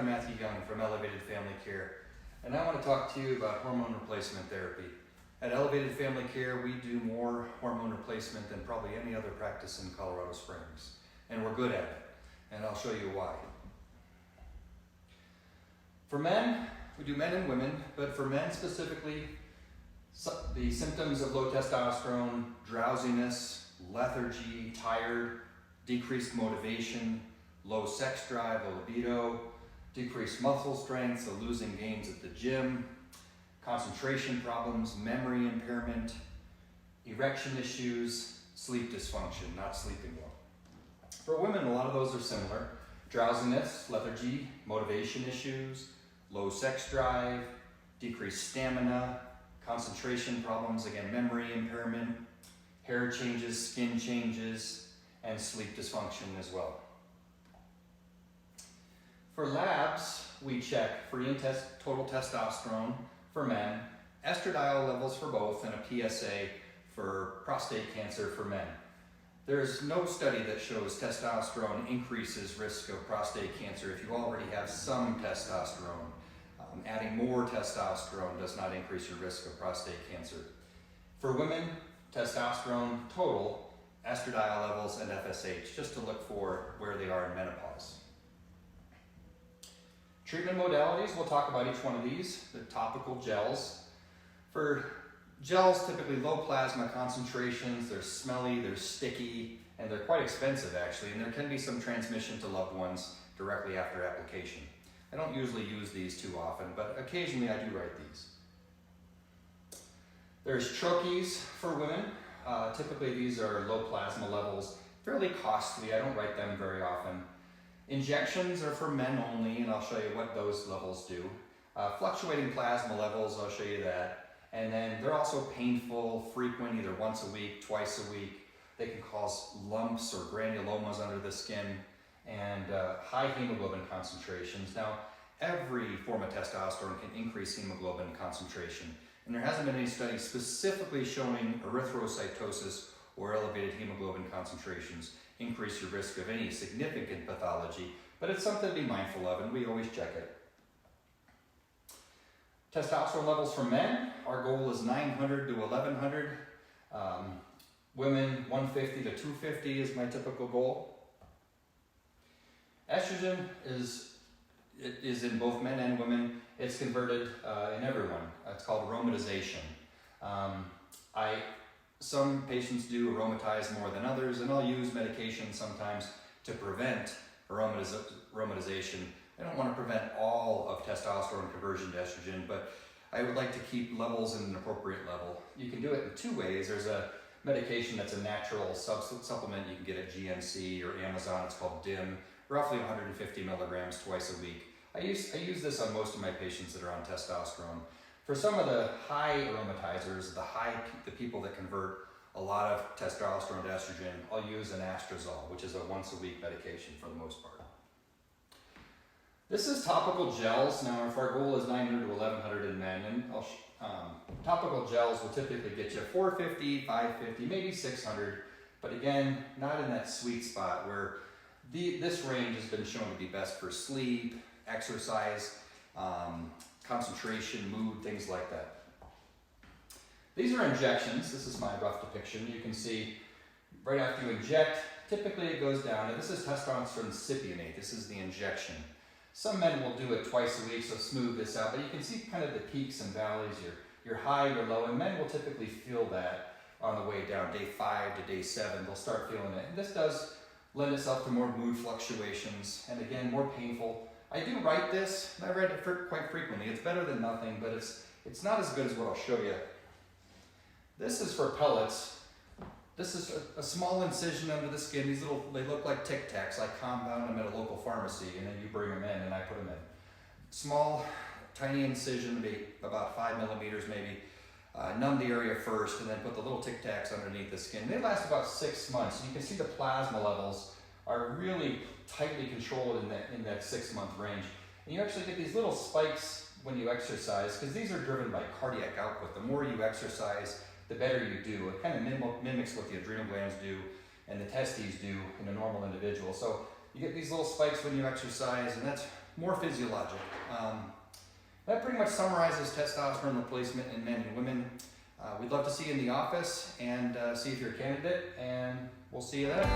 Dr. Matthew Young from Elevated Family Care, and I want to talk to you about hormone replacement therapy. At Elevated Family Care, we do more hormone replacement than probably any other practice in Colorado Springs, and we're good at it, and I'll show you why. For men, we do men and women, but for men specifically, the symptoms of low testosterone, drowsiness, lethargy, tired, decreased motivation, low sex drive, low libido, decreased muscle strength, so losing gains at the gym, concentration problems, memory impairment, erection issues, sleep dysfunction, not sleeping well. For women, a lot of those are similar. Drowsiness, lethargy, motivation issues, low sex drive, decreased stamina, concentration problems, again, memory impairment, hair changes, skin changes, and sleep dysfunction as well. For labs, we check free and total testosterone for men, estradiol levels for both, and a PSA for prostate cancer for men. There's no study that shows testosterone increases risk of prostate cancer if you already have some testosterone. Adding more testosterone does not increase your risk of prostate cancer. For women, testosterone total, estradiol levels, and FSH, just to look for where they are in menopause. Treatment modalities, we'll talk about each one of these. The topical gels. For gels, typically low plasma concentrations, they're smelly, they're sticky, and they're quite expensive actually, and there can be some transmission to loved ones directly after application. I don't usually use these too often, but occasionally I do write these. There's troches for women. Typically these are low plasma levels, fairly costly. I don't write them very often. Injections are for men only, and I'll show you what those levels do. Fluctuating plasma levels, I'll show you that. And then they're also painful, frequent, either once a week, twice a week. They can cause lumps or granulomas under the skin, and high hemoglobin concentrations. Now, every form of testosterone can increase hemoglobin concentration, and there hasn't been any studies specifically showing erythrocytosis or elevated hemoglobin concentrations increase your risk of any significant pathology, but it's something to be mindful of, and we always check it. Testosterone levels for men, our goal is 900 to 1100. Women, 150 to 250 is my typical goal. Estrogen is in both men and women. It's converted in everyone. It's called aromatization. Some patients do aromatize more than others, and I'll use medication sometimes to prevent aromatization. I don't want to prevent all of testosterone conversion to estrogen, but I would like to keep levels in an appropriate level. You can do it in two ways. There's a medication that's a natural supplement you can get at GNC or Amazon. It's called DIM, roughly 150 milligrams twice a week. I use this on most of my patients that are on testosterone. For some of the high aromatizers, the people that convert a lot of testosterone to estrogen, I'll use an astrazole, which is a once a week medication for the most part. This is topical gels. Now, if our goal is 900 to 1100 in men, and topical gels will typically get you 450, 550, maybe 600, but again, not in that sweet spot where this range has been shown to be best for sleep, exercise, concentration, mood, things like that. These are injections. This is my rough depiction. You can see right after you inject, typically it goes down. And this is testosterone cypionate. This is the injection. Some men will do it twice a week, so smooth this out, but you can see kind of the peaks and valleys. You're high, you're low, and men will typically feel that on the way down. Day 5 to day 7, they'll start feeling it. And this does lend itself to more mood fluctuations, and again, more painful. I do write this, and I write it quite frequently. It's better than nothing, but it's not as good as what I'll show you. This is for pellets. This is a small incision under the skin. They look like Tic Tacs. I compound them at a local pharmacy, and then you bring them in, and I put them in. Small, tiny incision, maybe about 5 millimeters maybe. Numb the area first, and then put the little Tic Tacs underneath the skin. They last about 6 months. And you can see the plasma levels are really tightly controlled in that 6-month range. And you actually get these little spikes when you exercise, because these are driven by cardiac output. The more you exercise, the better you do. It kind of mimics what the adrenal glands do and the testes do in a normal individual. So you get these little spikes when you exercise, and that's more physiologic. That pretty much summarizes testosterone replacement in men and women. We'd love to see you in the office and see if you're a candidate, and we'll see you there.